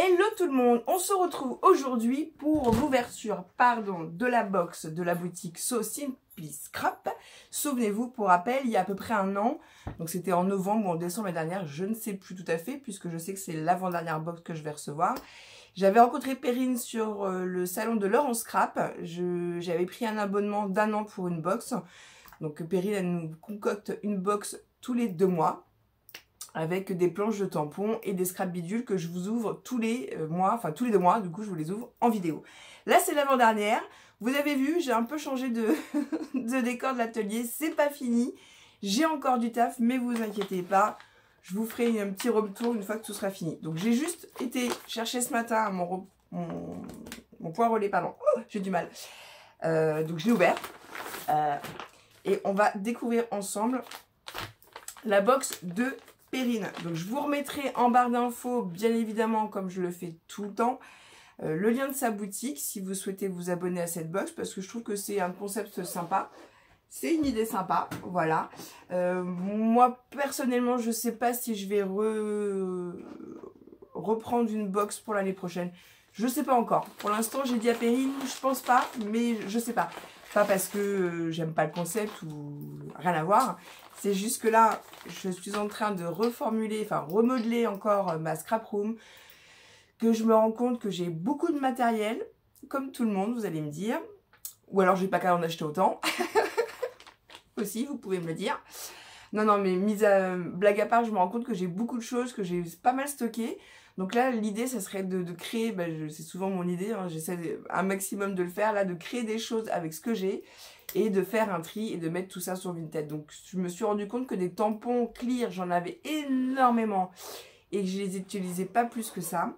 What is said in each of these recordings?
Hello tout le monde, on se retrouve aujourd'hui pour l'ouverture de la box de la boutique So Simply Scrap. Souvenez-vous, pour rappel, il y a à peu près un an, donc c'était en novembre ou en décembre l'année dernière, je ne sais plus tout à fait, puisque je sais que c'est l'avant-dernière box que je vais recevoir. J'avais rencontré Perrine sur le salon de l'or en scrap. J'avais pris un abonnement d'1 an pour une box. Donc Perrine, elle nous concocte une box tous les 2 mois. Avec des planches de tampons et des scrap bidules que je vous ouvre tous les mois, enfin tous les 2 mois, du coup je vous les ouvre en vidéo. Là c'est l'avant-dernière, vous avez vu, j'ai un peu changé de, de décor de l'atelier, c'est pas fini, j'ai encore du taf, mais vous inquiétez pas, je vous ferai un petit retour une fois que tout sera fini. Donc j'ai juste été chercher ce matin mon point relais, pardon, oh, j'ai du mal, donc je l'ai ouvert, et on va découvrir ensemble la box de Perrine. Donc je vous remettrai en barre d'infos, bien évidemment, comme je le fais tout le temps, le lien de sa boutique si vous souhaitez vous abonner à cette box, parce que je trouve que c'est un concept sympa. C'est une idée sympa, voilà. Moi, personnellement, je ne sais pas si je vais reprendre une box pour l'année prochaine. Je ne sais pas encore. Pour l'instant, j'ai dit à Perrine, je pense pas, mais je sais pas. Pas parce que j'aime pas le concept ou rien à voir. C'est juste que là, je suis en train de reformuler, enfin remodeler encore ma scrap room. Que je me rends compte que j'ai beaucoup de matériel, comme tout le monde, vous allez me dire. Ou alors, j'ai pas qu'à en acheter autant. Aussi, vous pouvez me le dire. Non, mais blague à part, je me rends compte que j'ai beaucoup de choses, que j'ai pas mal stocké. Donc là, l'idée, ça serait de créer, c'est souvent mon idée, hein, j'essaie un maximum de le faire, là, de créer des choses avec ce que j'ai et de faire un tri et de mettre tout ça sur Vinted. Donc je me suis rendu compte que des tampons clear, j'en avais énormément et que je les utilisais pas plus que ça.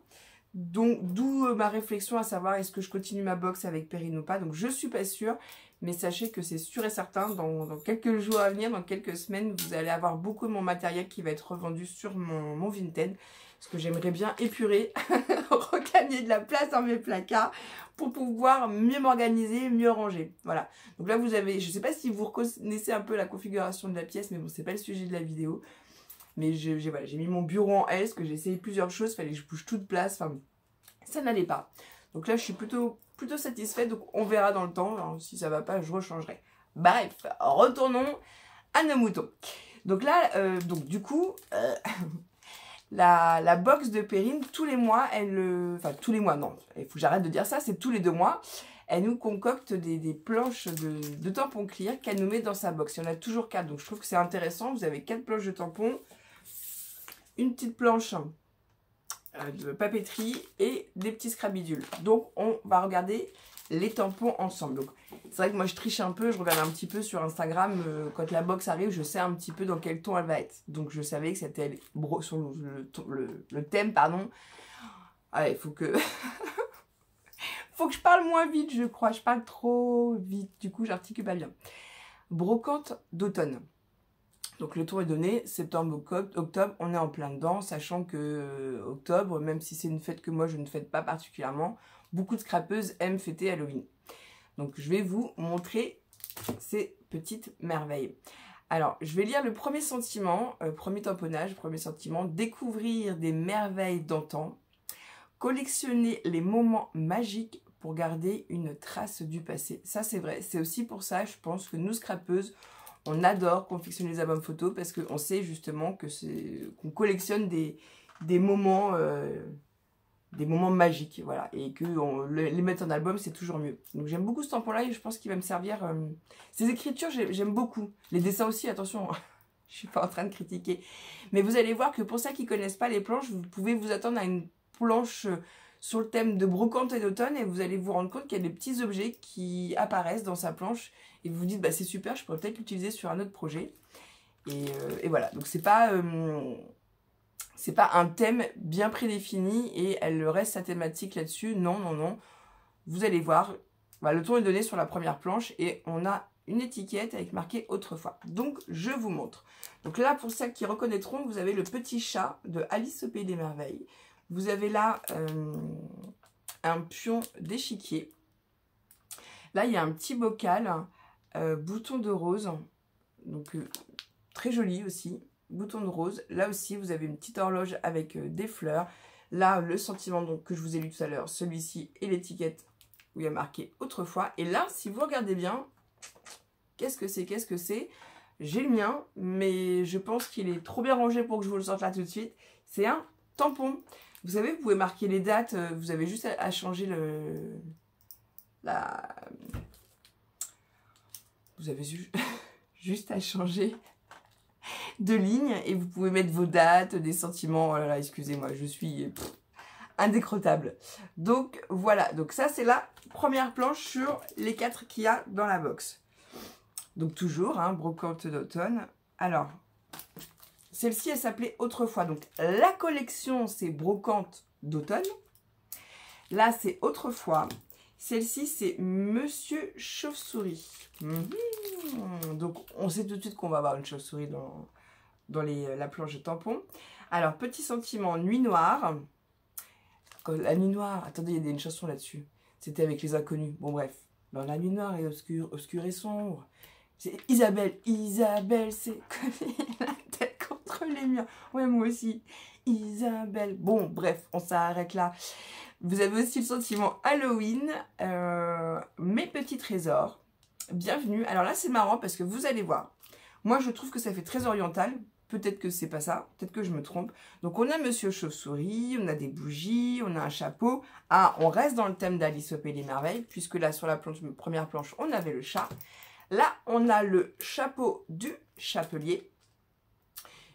Donc d'où ma réflexion à savoir est-ce que je continue ma box avec Perrine ou pas. Donc je suis pas sûre, mais sachez que c'est sûr et certain, dans quelques jours à venir, dans quelques semaines, vous allez avoir beaucoup de mon matériel qui va être revendu sur mon Vinted. Parce que j'aimerais bien épurer, regagner de la place dans mes placards pour pouvoir mieux m'organiser, mieux ranger. Voilà. Donc là, vous avez, je ne sais pas si vous reconnaissez un peu la configuration de la pièce, mais bon, c'est pas le sujet de la vidéo. Mais voilà, j'ai mis mon bureau en S, que j'ai essayé plusieurs choses, il fallait que je bouge toute place. Enfin, ça n'allait pas. Donc là, je suis plutôt satisfaite. Donc on verra dans le temps. Alors, si ça va pas, je rechangerai. Bref, retournons à nos moutons. Donc là, du coup... La box de Perrine, tous les mois, enfin tous les mois, non, il faut que j'arrête de dire ça, c'est tous les 2 mois, elle nous concocte des planches de tampons clear qu'elle nous met dans sa box. Il y en a toujours 4, donc je trouve que c'est intéressant. Vous avez 4 planches de tampons, une petite planche de papeterie et des petits scrabidules. Donc on va regarder les tampons ensemble. Donc c'est vrai que moi je triche un peu, je regarde un petit peu sur Instagram, quand la box arrive, je sais un petit peu dans quel ton elle va être. Donc je savais que c'était sur le thème, pardon. Allez, faut que je parle moins vite, je crois. Je parle trop vite, du coup j'articule pas bien. Brocante d'automne. Donc le ton est donné, septembre, octobre, on est en plein dedans, sachant que octobre, même si c'est une fête que moi je ne fête pas particulièrement, beaucoup de scrapeuses aiment fêter Halloween. Donc je vais vous montrer ces petites merveilles. Alors, je vais lire le premier sentiment, premier tamponnage, premier sentiment, découvrir des merveilles d'antan, collectionner les moments magiques pour garder une trace du passé. Ça c'est vrai, c'est aussi pour ça, je pense que nous scrapeuses, on adore confectionner les albums photos parce qu'on sait justement que qu'on collectionne des moments magiques, voilà, et que les mettre en album c'est toujours mieux. Donc j'aime beaucoup ce tampon là et je pense qu'il va me servir. Ces écritures j'aime beaucoup, les dessins aussi, attention, je suis pas en train de critiquer, mais vous allez voir que pour ceux qui connaissent pas les planches, vous pouvez vous attendre à une planche sur le thème de brocante et d'automne et vous allez vous rendre compte qu'il y a des petits objets qui apparaissent dans sa planche et vous vous dites bah c'est super, je pourrais peut-être l'utiliser sur un autre projet et voilà. Donc c'est pas un thème bien prédéfini et elle reste sa thématique là-dessus. Non, vous allez voir, bah, le ton est donné sur la première planche et on a une étiquette avec marqué autrefois. Donc je vous montre. Donc là, pour celles qui reconnaîtront, vous avez le petit chat de Alice au Pays des Merveilles. Vous avez là un pion d'échiquier. Là, il y a un petit bocal, bouton de rose. Donc, très joli aussi. Bouton de rose. Là aussi, vous avez une petite horloge avec des fleurs. Là, le sentiment donc, que je vous ai lu tout à l'heure, celui-ci et l'étiquette où il y a marqué autrefois. Et là, si vous regardez bien, qu'est-ce que c'est? Qu'est-ce que c'est? J'ai le mien, mais je pense qu'il est trop bien rangé pour que je vous le sorte là tout de suite. C'est un tampon. Vous savez, vous pouvez marquer les dates, vous avez juste à changer vous avez juste à changer de ligne et vous pouvez mettre vos dates, des sentiments. Oh là là, excusez-moi, je suis indécrottable. Donc voilà, donc ça c'est la première planche sur les 4 qu'il y a dans la box. Donc toujours, hein, brocante d'automne. Alors, celle-ci elle s'appelait autrefois. Donc la collection c'est brocante d'automne. Là c'est autrefois. Celle-ci c'est Monsieur Chauve-souris. Donc on sait tout de suite qu'on va avoir une chauve-souris dans la planche de tampon. Alors petit sentiment nuit noire. La nuit noire, attendez, il y a une chanson là-dessus. C'était avec les inconnus. Bon bref. Dans la nuit noire et obscure et sombre. C'est Isabelle, c'est la tête contre les murs. Ouais, moi aussi. Isabelle. Bon, bref, on s'arrête là. Vous avez aussi le sentiment Halloween. Mes petits trésors. Bienvenue. Alors là, c'est marrant parce que vous allez voir. Moi, je trouve que ça fait très oriental. Peut-être que c'est pas ça. Peut-être que je me trompe. Donc, on a Monsieur Chauve-souris. On a des bougies. On a un chapeau. Ah, on reste dans le thème d'Alice au Pays des Merveilles. Puisque là, sur la première planche, on avait le chat. Là, on a le chapeau du chapelier,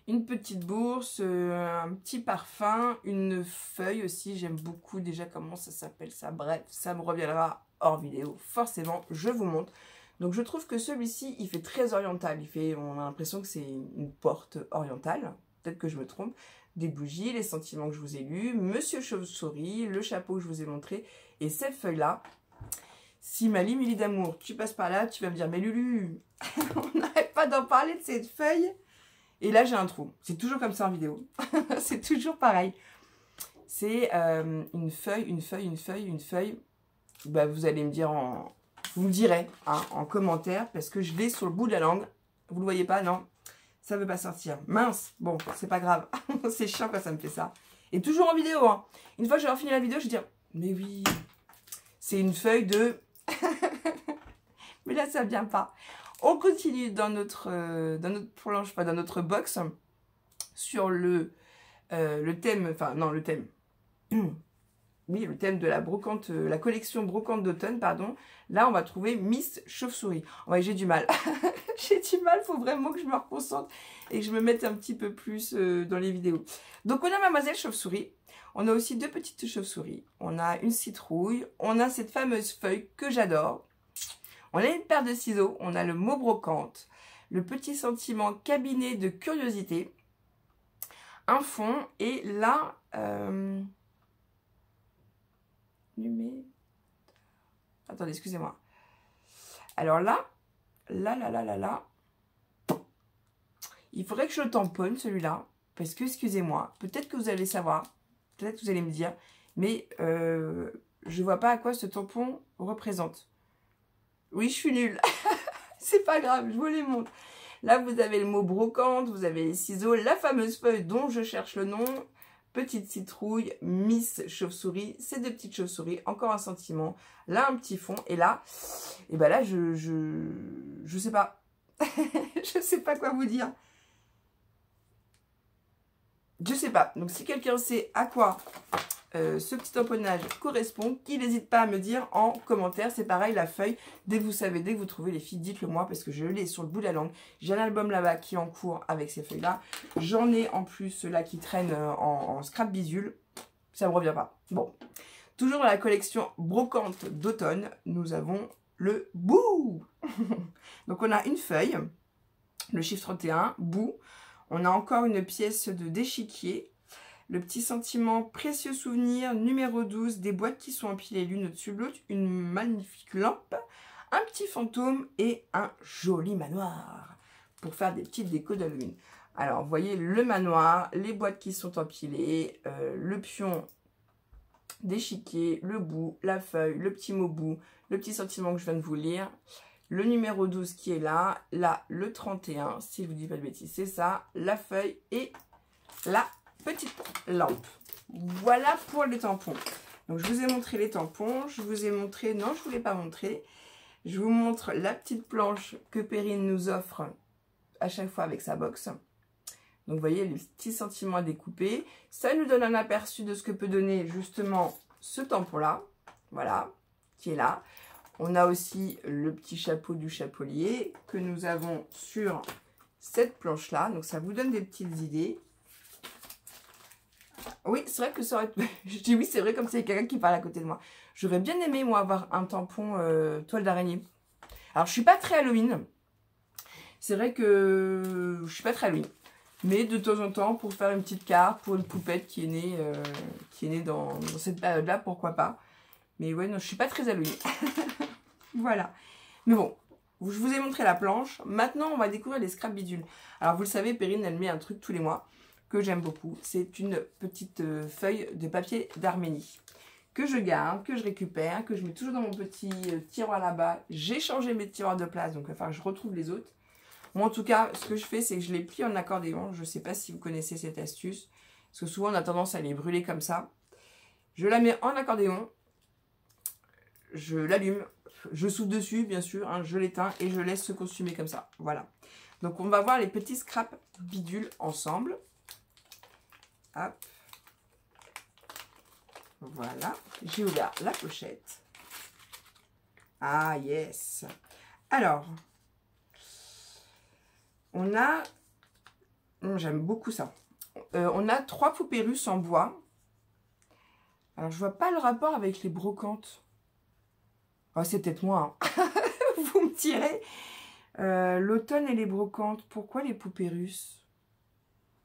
une petite bourse, un petit parfum, une feuille aussi. J'aime beaucoup déjà comment ça s'appelle ça. Bref, ça me reviendra hors vidéo. Forcément, je vous montre. Donc, je trouve que celui-ci, il fait très oriental. On a l'impression que c'est une porte orientale. Peut-être que je me trompe. Des bougies, les sentiments que je vous ai lus, Monsieur Chauve-souris, le chapeau que je vous ai montré. Et cette feuille-là. Si ma Mili d'amour, tu passes par là, tu vas me dire, mais Lulu, on n'arrête pas d'en parler de cette feuille. Et là, j'ai un trou. C'est toujours comme ça en vidéo. C'est toujours pareil. C'est une feuille. Bah, vous allez me dire, vous me direz hein, en commentaire, parce que je l'ai sur le bout de la langue. Vous le voyez pas, non? Ça veut pas sortir. Mince. Bon, c'est pas grave. C'est chiant quand ça me fait ça. Et toujours en vidéo. Hein. Une fois que j'aurai fini la vidéo, je vais dire, mais oui, c'est une feuille de... Mais là, ça vient pas. On continue dans notre planche, pas dans notre box, sur le thème, enfin non, le thème. Oui, le thème de la brocante, la collection brocante d'automne, pardon. Là, on va trouver Miss Chauve-souris. Ouais, j'ai du mal. J'ai du mal, faut vraiment que je me reconcentre et que je me mette un petit peu plus dans les vidéos. Donc, on a Mademoiselle Chauve-souris. On a aussi 2 petites chauves-souris. On a une citrouille. On a cette fameuse feuille que j'adore. On a une paire de ciseaux. On a le mot brocante. Le petit sentiment cabinet de curiosité. Un fond. Et là... Attendez, excusez-moi. Alors là. Il faudrait que je le tamponne celui-là. Parce que, excusez-moi, peut-être que vous allez savoir. Peut-être que vous allez me dire, mais je vois pas à quoi ce tampon représente. Oui, je suis nulle. C'est pas grave, je vous les montre. Là, vous avez le mot brocante, vous avez les ciseaux, la fameuse feuille dont je cherche le nom, petite citrouille, Miss Chauve-souris, ces 2 petites chauves-souris, encore un sentiment, là un petit fond, et là, je sais pas. Je sais pas quoi vous dire. Je sais pas. Donc, si quelqu'un sait à quoi ce petit tamponnage correspond, qu'il n'hésite pas à me dire en commentaire. C'est pareil, la feuille. Dès que vous savez, dès que vous trouvez les filles, dites-le moi parce que je l'ai sur le bout de la langue. J'ai un album là-bas qui est en cours avec ces feuilles-là. J'en ai en plus ceux-là qui traînent en scrap bisule. Ça me revient pas. Bon. Toujours dans la collection brocante d'automne, nous avons le bout. Donc, on a une feuille, le chiffre 31, bout. On a encore une pièce d'échiquier, le petit sentiment précieux souvenir numéro 12, des boîtes qui sont empilées l'une au-dessus de l'autre, une magnifique lampe, un petit fantôme et un joli manoir pour faire des petites décos d'Halloween. Alors, vous voyez le manoir, les boîtes qui sont empilées, le pion d'échiquier, le bout, la feuille, le petit mot bout, le petit sentiment que je viens de vous lire. Le numéro 12 qui est là, le 31, si je vous dis pas de bêtises, c'est ça, la feuille et la petite lampe. Voilà pour les tampons. Donc je vous ai montré les tampons, je vous ai montré, non je ne vous l'ai pas montré, je vous montre la petite planche que Perrine nous offre à chaque fois avec sa box. Donc vous voyez les petits sentiments à découper, ça nous donne un aperçu de ce que peut donner justement ce tampon là, voilà, qui est là. On a aussi le petit chapeau du chapelier que nous avons sur cette planche là, donc ça vous donne des petites idées. Oui, c'est vrai que ça aurait... Je dis oui, c'est vrai, comme s'il y a quelqu'un qui parle à côté de moi. J'aurais bien aimé, moi, avoir un tampon toile d'araignée. Alors, je suis pas très Halloween. C'est vrai que je suis pas très Halloween. Mais de temps en temps, pour faire une petite carte, pour une poupette qui est née dans cette période-là, pourquoi pas. Mais ouais, non, je suis pas très Halloween. Voilà. Mais bon, je vous ai montré la planche. Maintenant, on va découvrir les scrap bidules. Alors, vous le savez, Perrine, elle met un truc tous les mois que j'aime beaucoup. C'est une petite feuille de papier d'Arménie que je garde, que je récupère, que je mets toujours dans mon petit tiroir là-bas. J'ai changé mes tiroirs de place, donc il va falloir que je retrouve les autres. Moi, en tout cas, ce que je fais, c'est que je les plie en accordéon. Je ne sais pas si vous connaissez cette astuce, parce que souvent, on a tendance à les brûler comme ça. Je la mets en accordéon, je l'allume, je souffle dessus, bien sûr, hein, je l'éteins et je laisse se consumer comme ça. Voilà. Donc, on va voir les petits scraps bidules ensemble. Hop. Voilà, j'ai ouvert la pochette. Ah yes. Alors, on a, j'aime beaucoup ça. On a 3 poupées russes en bois. Alors, je vois pas le rapport avec les brocantes. Oh, c'est peut-être moi. Hein. Vous me direz. L'automne et les brocantes. Pourquoi les poupées russes?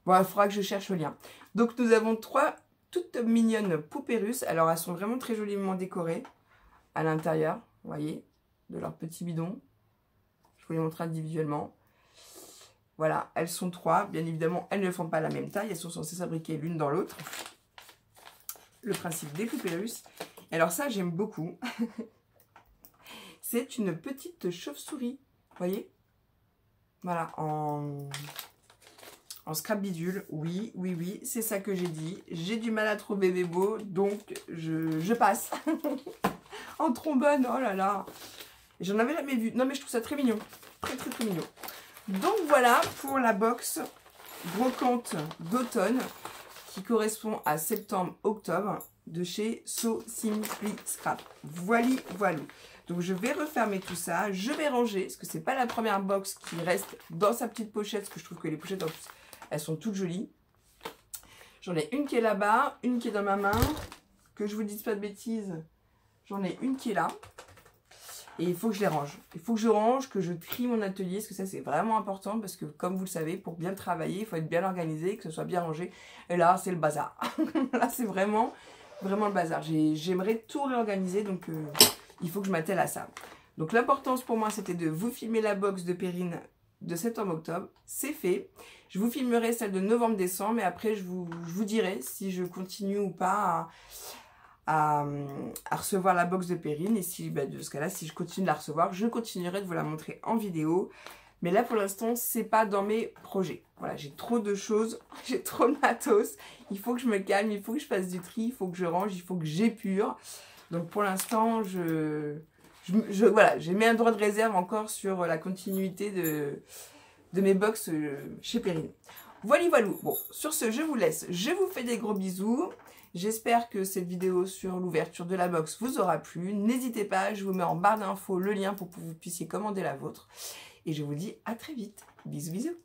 Bon, il faudra que je cherche le lien. Donc, nous avons 3 toutes mignonnes poupées russes. Alors, elles sont vraiment très joliment décorées à l'intérieur, vous voyez, de leur petit bidon. Je vous les montre individuellement. Voilà, elles sont 3. Bien évidemment, elles ne font pas la même taille. Elles sont censées s'abriquer l'une dans l'autre. Le principe des poupées russes. Et alors ça, j'aime beaucoup. C'est une petite chauve-souris, vous voyez. Voilà, en scrap bidule, oui, oui, oui, c'est ça que j'ai dit. J'ai du mal à trouver bébé beau, donc je passe. En trombone, oh là là. J'en avais jamais vu. Non, mais je trouve ça très mignon. Très, très, très mignon. Donc voilà pour la box brocante d'automne qui correspond à septembre-octobre de chez So Simply Scrap. Voili, voilou. Donc je vais refermer tout ça, je vais ranger, parce que c'est pas la première box qui reste dans sa petite pochette, parce que je trouve que les pochettes en plus, elles sont toutes jolies. J'en ai une qui est là-bas, une qui est dans ma main, que je vous dise pas de bêtises, j'en ai une qui est là. Et il faut que je les range. Il faut que je range, que je trie mon atelier, parce que ça c'est vraiment important, parce que comme vous le savez, pour bien travailler, il faut être bien organisé, que ce soit bien rangé. Et là, c'est le bazar. Là, c'est vraiment le bazar. J'aimerais tout réorganiser, donc il faut que je m'attelle à ça. Donc l'importance pour moi, c'était de vous filmer la box de Perrine de septembre-octobre. C'est fait. Je vous filmerai celle de novembre-décembre, et après, je vous dirai si je continue ou pas à recevoir la box de Perrine. Et si, bah, de ce cas-là, si je continue de la recevoir, je continuerai de vous la montrer en vidéo. Mais là, pour l'instant, c'est pas dans mes projets. Voilà, j'ai trop de choses, j'ai trop de matos. Il faut que je me calme, il faut que je fasse du tri, il faut que je range, il faut que j'épure. Donc, pour l'instant, voilà, j'ai mis un droit de réserve encore sur la continuité de mes box chez Perrine. Voilà, voilà. Bon, sur ce, je vous laisse. Je vous fais des gros bisous. J'espère que cette vidéo sur l'ouverture de la box vous aura plu. N'hésitez pas, je vous mets en barre d'infos le lien pour que vous puissiez commander la vôtre. Et je vous dis à très vite. Bisous, bisous.